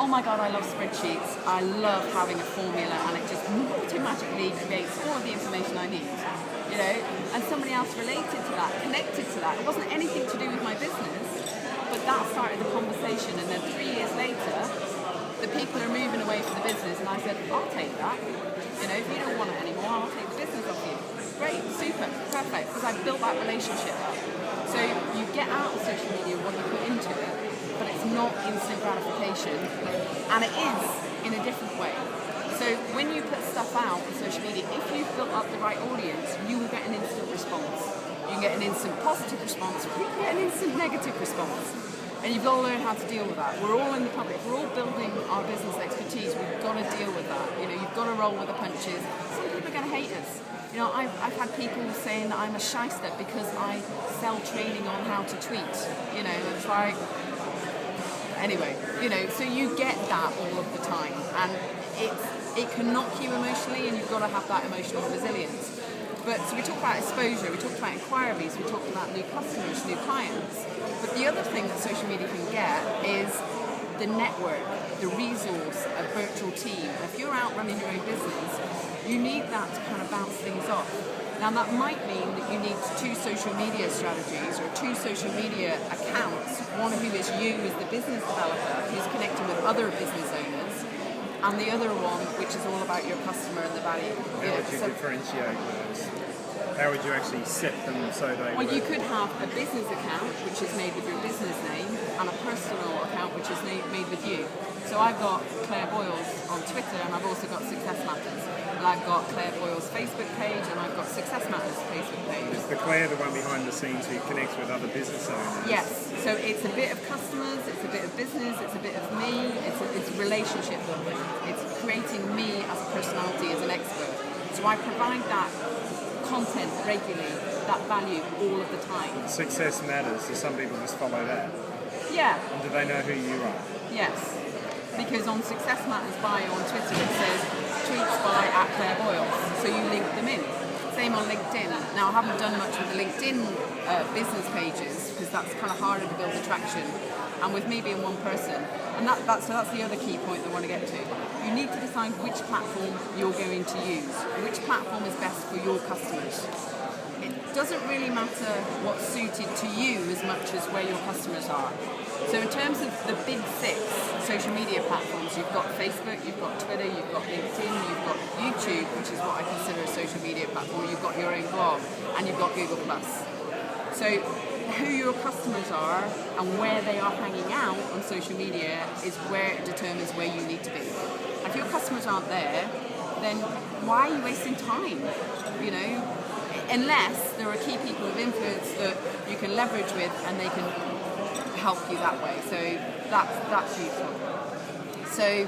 oh my God, I love spreadsheets. I love having a formula, and it just automatically creates all of the information I need. You know, and somebody else related to that, connected to that. It wasn't anything to do with my business, but that started the conversation. And then 3 years later, the people are moving away from the business, and I said, I'll take that. You know, if you don't want it anymore, I'll take the business off you. Great, super, perfect, because I built that relationship up. So you get out of social media what you put into it, but it's not instant gratification, and it is in a different way. So when you put stuff out on social media, if you've built up the right audience, you will get an instant response. You can get an instant positive response, or you can get an instant negative response. And you've got to learn how to deal with that. We're all in the public, we're all building our business expertise, we've got to deal with that. You know, you've got to roll with the punches. Some people are going to hate us. You know, I've had people saying that I'm a shyster because I sell training on how to tweet. You know, it's like, anyway, you know, so you get that all of the time, and it can knock you emotionally, and you've got to have that emotional resilience. But so we talked about exposure, we talked about inquiries, we talked about new customers, new clients. But the other thing that social media can get is the network, the resource, a virtual team. If you're out running your own business, you need that to kind of bounce things off. Now that might mean that you need 2 social media strategies or 2 social media accounts. One who is you as the business developer who's connecting with other business owners, and the other one which is all about your customer and the value. How would you differentiate those? How would you actually set them so they Well, you could have a business account which is made with your business name, and a personal account which is made with you. So I've got Claire Boyles on Twitter, and I've also got Success Matters. And I've got Claire Boyles' Facebook page, and I've got Success Matters Facebook page. Is the Claire the one behind the scenes who connects with other business owners? Yes. So it's a bit of customers, it's a bit of business, it's a bit of me, it's relationship building. It's creating me as a personality, as an expert. So I provide that content regularly, that value all of the time. Success Matters. Do some people just follow that? Yeah. And do they know who you are? Yes. Because on Success Matters bio on Twitter it says tweets by @Claire Boyles, so you link them in. Same on LinkedIn. Now I haven't done much with the LinkedIn business pages because that's kind of harder to build attraction. And with me being one person, and that's the other key point that I want to get to. You need to decide which platform you're going to use. Which platform is best for your customers. It doesn't really matter what's suited to you as much as where your customers are. So in terms of the big 6 social media platforms, you've got Facebook, you've got Twitter, you've got LinkedIn, you've got YouTube, which is what I consider a social media platform, you've got your own blog, and you've got Google+. So who your customers are and where they are hanging out on social media is where it determines where you need to be. If your customers aren't there, then why are you wasting time? You know, unless there are key people of influence that you can leverage with and they can help you that way. So that's useful. So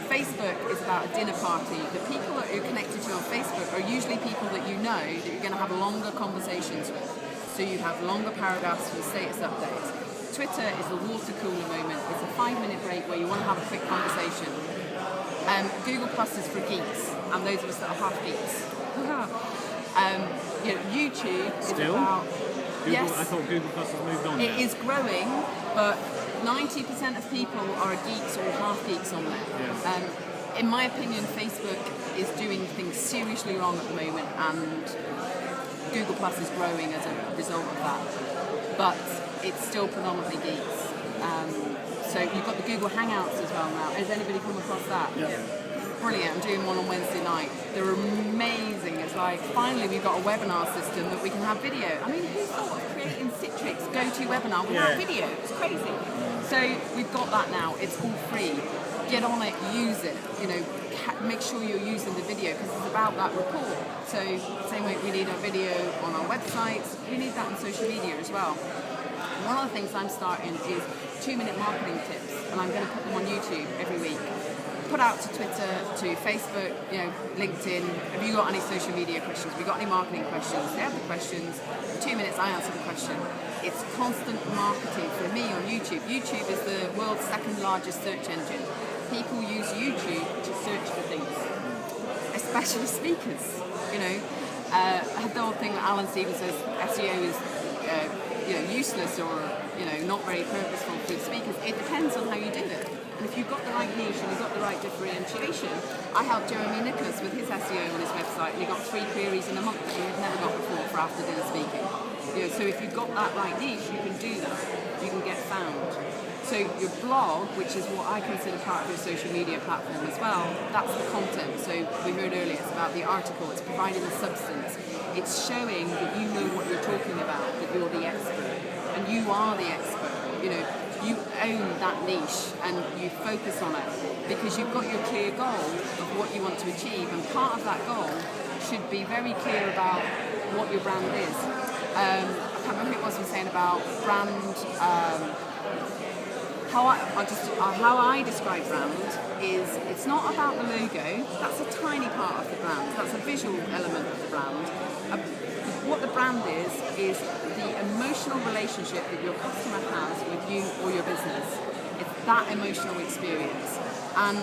Facebook is about a dinner party. The people that are connected to you on Facebook are usually people that you know that you're going to have longer conversations with. So you have longer paragraphs for status updates. Twitter is the water cooler moment. It's a 5-minute break where you want to have a quick conversation. Google Plus is for geeks, and those of us that are half geeks. You know, YouTube is about... Google, yes, I thought Google Plus has moved on now. It is growing, but 90% of people are geeks or half geeks on there. Yeah. In my opinion, Facebook is doing things seriously wrong at the moment, and Google Plus is growing as a result of that. But it's still predominantly geeks. So you've got the Google Hangouts as well now. Has anybody come across that? Yeah. Brilliant. I'm doing one on Wednesday night. They're amazing. It's like, finally we've got a webinar system that we can have video. I mean, who thought of creating Citrix GoToWebinar without video? It's crazy. So we've got that now. It's all free. Get on it, use it. You know, make sure you're using the video because it's about that rapport. So same way we need our video on our websites, we need that on social media as well. One of the things I'm starting is 2-minute marketing tips, and I'm going to put them on YouTube every week. Put out to Twitter, to Facebook, you know, LinkedIn. Have you got any social media questions? Have you got any marketing questions? They have the questions. In 2 minutes, I answer the question. It's constant marketing for me on YouTube. YouTube is the world's 2nd largest search engine. People use YouTube to search for things, especially speakers. You know, I had the whole thing that Alan Stevens says SEO is useless or not very purposeful for speakers. It depends on how you do it. And if if you've got the right niche and you've got the right differentiation, I helped Jeremy Nicholas with his SEO on his website, and he got 3 queries in a month that he had never got before for after dinner speaking. So if you've got that right niche, you can do that. You can get found. So your blog, which is what I consider part of your social media platform as well, that's the content. So we heard earlier, it's about the article, it's providing the substance. It's showing that you know what you're talking about, that you're the expert. And you are the expert. You own that niche and you focus on it because you've got your clear goal of what you want to achieve, and part of that goal should be very clear about what your brand is. I can't remember who it was saying about brand. How I describe brand is it's not about the logo. That's a tiny part of the brand. That's a visual element of the brand. What the brand is the emotional relationship that your customer has with you or your business. It's that emotional experience. And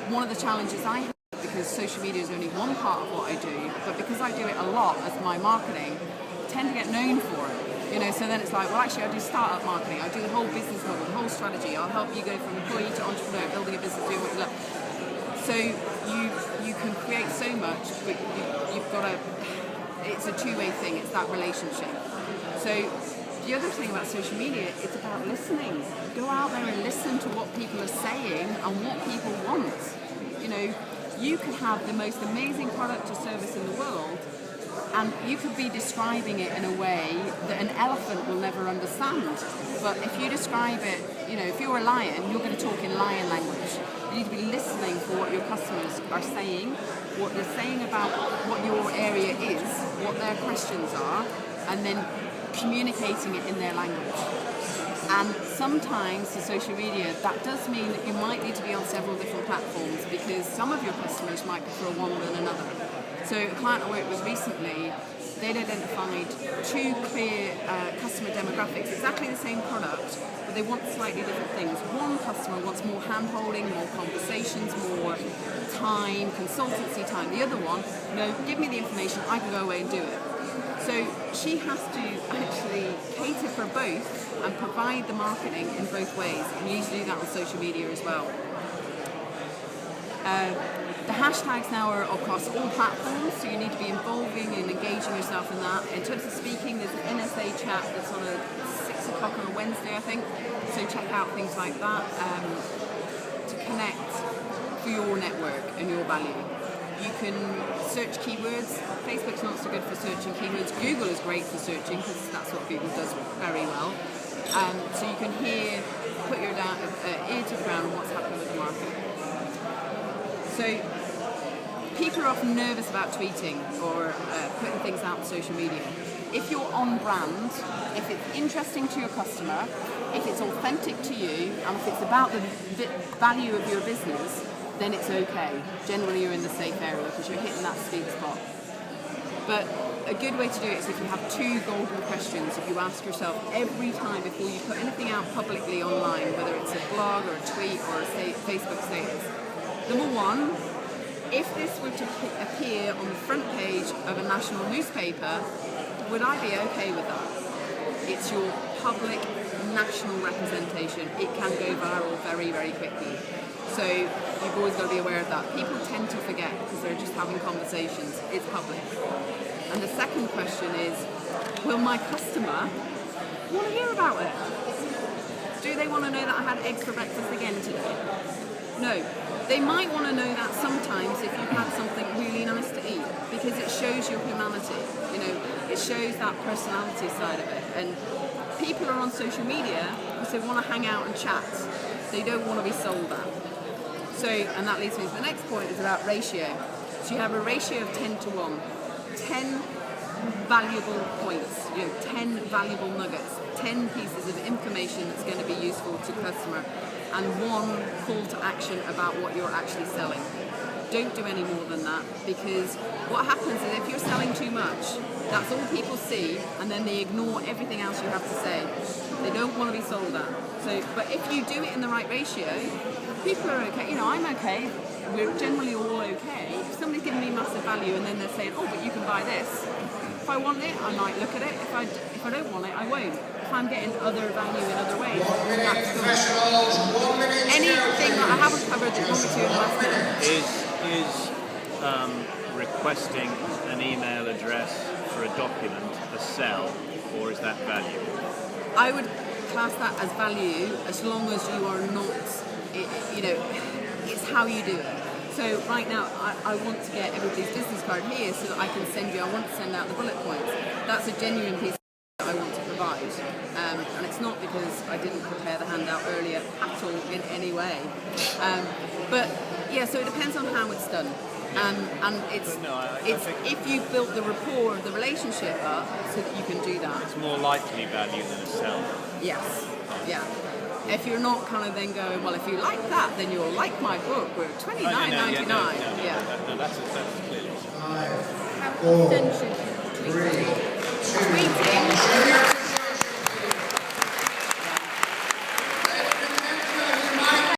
one of the challenges I have, because social media is only one part of what I do, but because I do it a lot as my marketing, I tend to get known for it. So then it's like, well, actually, I do startup marketing. I do the whole business model, the whole strategy. I'll help you go from employee to entrepreneur, building a business, doing what you love. So you can create so much, but you've got to. It's a two-way thing. It's that relationship. So the other thing about social media, it's about listening. Go out there and listen to what people are saying and what people want. You could have the most amazing product or service in the world, and you could be describing it in a way that an elephant will never understand. But if you describe it, if you're a lion, you're going to talk in lion language. You need to be listening for what your customers are saying, what they're saying about what your area is, what their questions are, and then communicating it in their language. And sometimes for social media, that does mean that you might need to be on several different platforms because some of your customers might prefer one than another. So a client I worked with recently, they'd identified 2 clear customer demographics, exactly the same product, but they want slightly different things. One customer wants more hand-holding, more conversations, more time, consultancy time. The other one, give me the information, I can go away and do it. So she has to actually cater for both and provide the marketing in both ways, and you need to do that on social media as well. The hashtags now are across all platforms, so you need to be involving and engaging yourself in that. In terms of speaking, there's an NSA chat that's on at 6 o'clock on a Wednesday, I think, so check out things like that to connect for your network and your value. You can search keywords. Facebook's not so good for searching keywords. Google is great for searching because that's what Google does very well. So you can put your ear to the ground on what's happening with the market. So people are often nervous about tweeting or putting things out on social media. If you're on brand, if it's interesting to your customer, if it's authentic to you, and if it's about the value of your business, then it's okay. Generally you're in the safe area because you're hitting that sweet spot. But a good way to do it is if you have 2 golden questions that you ask yourself every time before you put anything out publicly online, whether it's a blog or a tweet or a Facebook status. Number 1, if this were to appear on the front page of a national newspaper, would I be okay with that? It's your public national representation. It can go viral very, very quickly. So you've always got to be aware of that. People tend to forget because they're just having conversations. It's public. And the second question is, will my customer want to hear about it? Do they want to know that I had eggs for breakfast again today? No. They might want to know that sometimes if you've had something really nice to eat because it shows your humanity. It shows that personality side of it. And people are on social media because they want to hang out and chat. They don't want to be sold at. So, and that leads me to the next point, is about ratio. So you have a ratio of 10 to 1. 10 valuable points, 10 valuable nuggets, 10 pieces of information that's going to be useful to the customer, and 1 call to action about what you're actually selling. Don't do any more than that, because what happens is if you're selling too much, that's all people see, and then they ignore everything else you have to say. They don't want to be sold at. So, but if you do it in the right ratio, people are okay. I'm okay. We're generally all okay. If somebody's giving me massive value and then they're saying, oh, but you can buy this. If I want it, I might look at it. If I don't want it, I won't. If I'm getting other value in other ways, that's good. Any would you want me to ask it? Is requesting an email address for a document a sell, or is that value? I would class that as value as long as you are not, you know, it's how you do it. So right now, I want to get everybody's business card here so that I can send you, I want to send out the bullet points. That's a genuine piece that I want to provide. And it's not because I didn't prepare the handout earlier at all in any way. But yeah, so it depends on how it's done. And it's if you built the rapport, the relationship up so that you can do that. It's more likely value than a sell. Yes, yeah. If you're not kind of then going, well, if you like that, then you'll like my book. We're $29.99. No, that's clearly. Five, 4, 3, 2, Tweeting.